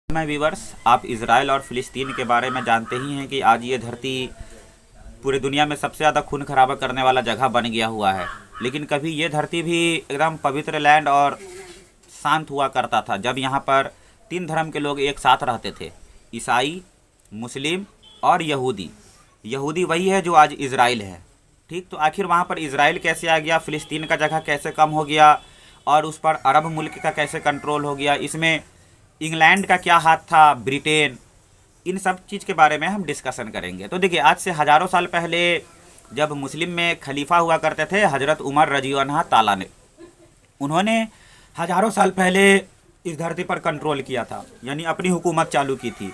मैं व्यूवर्स, आप इज़राइल और फ़िलिस्तीन के बारे में जानते ही हैं कि आज ये धरती पूरी दुनिया में सबसे ज़्यादा खून खराबा करने वाला जगह बन गया हुआ है। लेकिन कभी ये धरती भी एकदम पवित्र लैंड और शांत हुआ करता था, जब यहाँ पर तीन धर्म के लोग एक साथ रहते थे, ईसाई, मुस्लिम और यहूदी। यहूदी वही है जो आज इज़राइल है। ठीक, तो आखिर वहाँ पर इज़राइल कैसे आ गया, फ़िलिस्तीन का जगह कैसे कम हो गया और उस पर अरब मुल्क का कैसे कंट्रोल हो गया, इसमें इंग्लैंड का क्या हाथ था, ब्रिटेन, इन सब चीज़ के बारे में हम डिस्कशन करेंगे। तो देखिए, आज से हज़ारों साल पहले जब मुस्लिम में खलीफा हुआ करते थे हज़रत उमर रज़ियल्लाहु ताला ने, उन्होंने हज़ारों साल पहले इस धरती पर कंट्रोल किया था, यानी अपनी हुकूमत चालू की थी।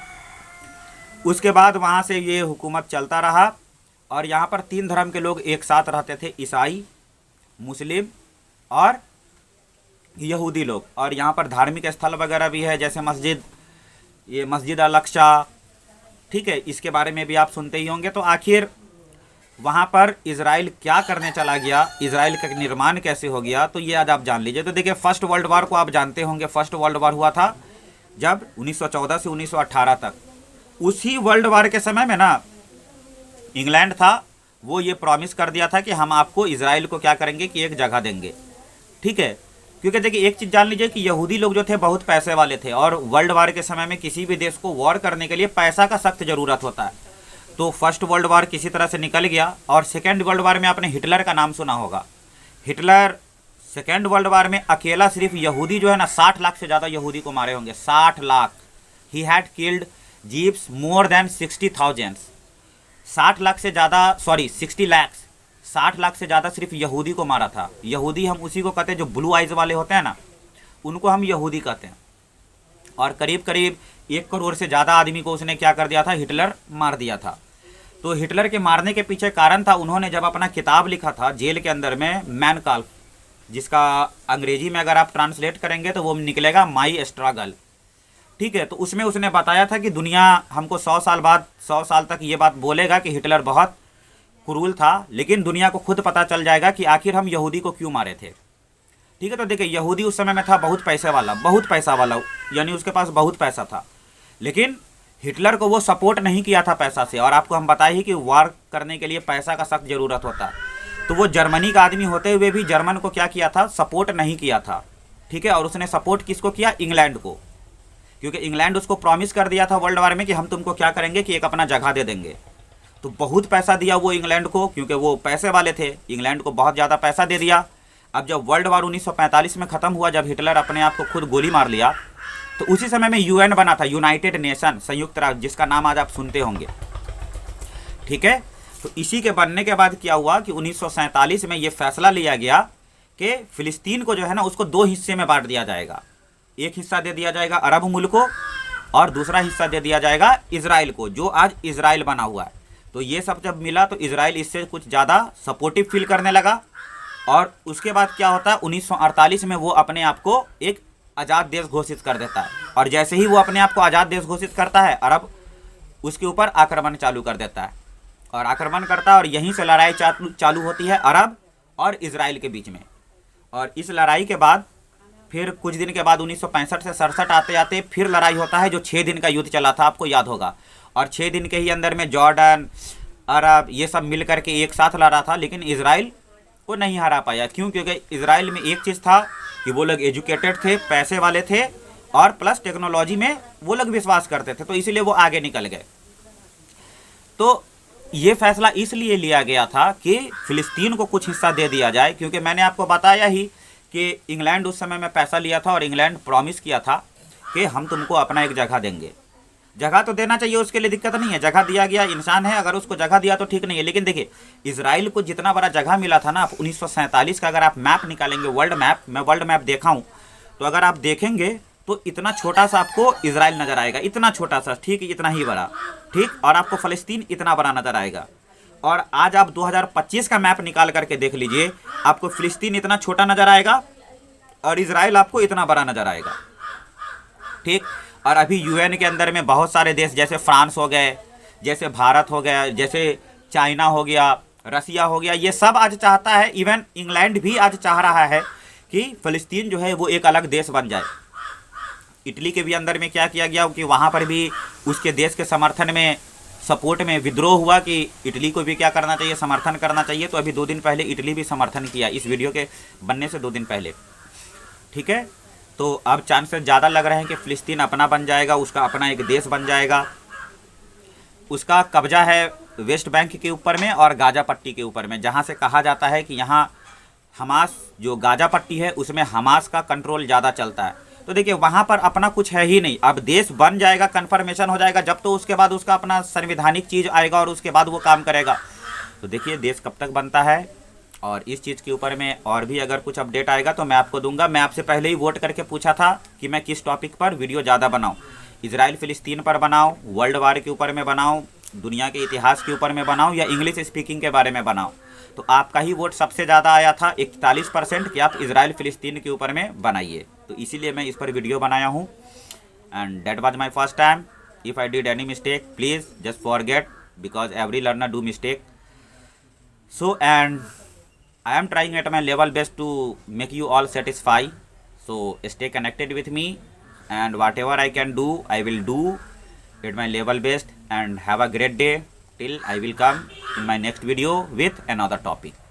उसके बाद वहाँ से ये हुकूमत चलता रहा और यहाँ पर तीन धर्म के लोग एक साथ रहते थे, ईसाई, मुस्लिम और यहूदी लोग। और यहाँ पर धार्मिक स्थल वगैरह भी है, जैसे मस्जिद, ये मस्जिद अल-अक्सा, ठीक है, इसके बारे में भी आप सुनते ही होंगे। तो आखिर वहाँ पर इज़राइल क्या करने चला गया, इज़राइल का निर्माण कैसे हो गया, तो ये आज आप जान लीजिए। तो देखिए, फर्स्ट वर्ल्ड वार को आप जानते होंगे। फर्स्ट वर्ल्ड वार हुआ था जब 1914 से 1918 तक। उसी वर्ल्ड वार के समय में ना, इंग्लैंड था, वो ये प्रॉमिस कर दिया था कि हम आपको इज़राइल को क्या करेंगे कि एक जगह देंगे। ठीक है, क्योंकि देखिए एक चीज़ जान लीजिए कि यहूदी लोग जो थे बहुत पैसे वाले थे, और वर्ल्ड वार के समय में किसी भी देश को वॉर करने के लिए पैसा का सख्त ज़रूरत होता है। तो फर्स्ट वर्ल्ड वार किसी तरह से निकल गया। और सेकेंड वर्ल्ड वार में आपने हिटलर का नाम सुना होगा। हिटलर सेकेंड वर्ल्ड वार में अकेला सिर्फ यहूदी जो है ना, 60 लाख से ज़्यादा यहूदी को मारे होंगे। 60 lakh. He had killed जीव्स more than 60,000। 60 lakh से ज़्यादा, सॉरी 60 लाख, 60 लाख से ज़्यादा सिर्फ यहूदी को मारा था। यहूदी हम उसी को कहते हैं जो ब्लू आइज़ वाले होते हैं ना, उनको हम यहूदी कहते हैं। और करीब करीब 1 करोड़ से ज़्यादा आदमी को उसने क्या कर दिया था, हिटलर मार दिया था। तो हिटलर के मारने के पीछे कारण था, उन्होंने जब अपना किताब लिखा था जेल के अंदर में, मैन काल्फ, जिसका अंग्रेजी में अगर आप ट्रांसलेट करेंगे तो वो निकलेगा माई स्ट्रगल। ठीक है, तो उसमें उसने बताया था कि दुनिया हमको 100 साल बाद, 100 साल तक ये बात बोलेगा कि हिटलर बहुत क्रूल था, लेकिन दुनिया को खुद पता चल जाएगा कि आखिर हम यहूदी को क्यों मारे थे। ठीक है, तो देखिए, यहूदी उस समय में था बहुत पैसे वाला, बहुत पैसा वाला, यानी उसके पास बहुत पैसा था। लेकिन हिटलर को वो सपोर्ट नहीं किया था पैसा से। और आपको हम बताए ही कि वार करने के लिए पैसा का सख्त ज़रूरत होता है। तो वो जर्मनी का आदमी होते हुए भी जर्मन को क्या किया था, सपोर्ट नहीं किया था। ठीक है, और उसने सपोर्ट किसको किया, इंग्लैंड को, क्योंकि इंग्लैंड उसको प्रॉमिस कर दिया था वर्ल्ड वार में कि हम तुमको क्या करेंगे कि एक अपना जगह दे देंगे। तो बहुत पैसा दिया वो इंग्लैंड को, क्योंकि वो पैसे वाले थे। इंग्लैंड को बहुत ज़्यादा पैसा दे दिया। अब जब वर्ल्ड वार 1945 में ख़त्म हुआ, जब हिटलर अपने आप को खुद गोली मार लिया, तो उसी समय में यूएन बना था, यूनाइटेड नेशन, संयुक्त राष्ट्र, जिसका नाम आज आप सुनते होंगे। ठीक है, तो इसी के बनने के बाद क्या हुआ कि 1947 में ये फैसला लिया गया कि फ़िलिस्तीन को जो है ना, उसको 2 हिस्से में बांट दिया जाएगा। एक हिस्सा दे दिया जाएगा अरब मुल्क को, और दूसरा हिस्सा दे दिया जाएगा इज़राइल को, जो आज इज़राइल बना हुआ है। तो ये सब जब मिला तो इज़राइल इससे कुछ ज़्यादा सपोर्टिव फील करने लगा। और उसके बाद क्या होता है, 1948 में वो अपने आप को एक आज़ाद देश घोषित कर देता है। और जैसे ही वो अपने आप को आज़ाद देश घोषित करता है, अरब उसके ऊपर आक्रमण चालू कर देता है, और आक्रमण करता है, और यहीं से लड़ाई चालू होती है अरब और इज़राइल के बीच में। और इस लड़ाई के बाद फिर कुछ दिन के बाद 1965 से 67 आते आते फिर लड़ाई होता है, जो 6 दिन का युद्ध चला था, आपको याद होगा। और 6 दिन के ही अंदर में जॉर्डन, अरब, ये सब मिल करके एक साथ लड़ा था, लेकिन इज़राइल को नहीं हरा पाया। क्यों? क्योंकि इज़राइल में एक चीज़ था कि वो लोग एजुकेटेड थे, पैसे वाले थे, और प्लस टेक्नोलॉजी में वो लोग विश्वास करते थे, तो इसलिए वो आगे निकल गए। तो ये फैसला इसलिए लिया गया था कि फ़िलिस्तीन को कुछ हिस्सा दे दिया जाए, क्योंकि मैंने आपको बताया ही कि इंग्लैंड उस समय में पैसा लिया था, और इंग्लैंड प्रॉमिस किया था कि हम तुमको अपना एक जगह देंगे। जगह तो देना चाहिए, उसके लिए दिक्कत नहीं है, जगह दिया गया, इंसान है, अगर उसको जगह दिया तो ठीक नहीं है। लेकिन देखिए, इज़राइल को जितना बड़ा जगह मिला था ना, 1947 का अगर आप मैप निकालेंगे, वर्ल्ड मैप, मैं वर्ल्ड मैप देखा हूँ, तो अगर आप देखेंगे तो इतना छोटा सा आपको इज़राइल नज़र आएगा, इतना छोटा सा, ठीक, इतना ही बड़ा, ठीक। और आपको फ़लस्तीन इतना बड़ा नज़र आएगा। और आज आप 2025 का मैप निकाल करके देख लीजिए, आपको फ़िलिस्तीन इतना छोटा नज़र आएगा और इज़राइल आपको इतना बड़ा नज़र आएगा, ठीक। और अभी यूएन के अंदर में बहुत सारे देश, जैसे फ्रांस हो गए, जैसे भारत हो गया, जैसे चाइना हो गया, रसिया हो गया, ये सब आज चाहता है, इवन इंग्लैंड भी आज चाह रहा है कि फ़लस्तीन जो है वो एक अलग देश बन जाए। इटली के भी अंदर में क्या किया गया कि वहाँ पर भी उसके देश के समर्थन में, सपोर्ट में विद्रोह हुआ कि इटली को भी क्या करना चाहिए, समर्थन करना चाहिए। तो अभी 2 दिन पहले इटली भी समर्थन किया, इस वीडियो के बनने से 2 दिन पहले, ठीक है। तो अब चांसेस ज़्यादा लग रहे हैं कि फ़िलिस्तीन अपना बन जाएगा, उसका अपना एक देश बन जाएगा। उसका कब्जा है वेस्ट बैंक के ऊपर में और गाजा पट्टी के ऊपर में, जहाँ से कहा जाता है कि यहाँ हमास, जो गाजा पट्टी है उसमें हमास का कंट्रोल ज़्यादा चलता है। तो देखिए वहाँ पर अपना कुछ है ही नहीं। अब देश बन जाएगा, कन्फर्मेशन हो जाएगा जब, तो उसके बाद उसका अपना संवैधानिक चीज़ आएगा और उसके बाद वो काम करेगा। तो देखिए देश कब तक बनता है, और इस चीज़ के ऊपर में और भी अगर कुछ अपडेट आएगा तो मैं आपको दूंगा। मैं आपसे पहले ही वोट करके पूछा था कि मैं किस टॉपिक पर वीडियो ज़्यादा बनाऊँ, इजराइल फ़िलिस्तीन पर बनाऊँ, वर्ल्ड वार के ऊपर में बनाऊँ, दुनिया के इतिहास के ऊपर में बनाऊँ, या इंग्लिश स्पीकिंग के बारे में बनाऊँ। तो आपका ही वोट सबसे ज़्यादा आया था 41% कि आप इजराइल फ़िलिस्तीन के ऊपर में बनाइए। तो इसीलिए मैं इस पर वीडियो बनाया हूँ। And that was my first time. If I did any mistake please just forget, because every learner do mistake. So and I am trying at my level best to make you all satisfy. So stay connected with me, and whatever I can do, I will do at my level best. And have a great day till I will come in my next video with another topic.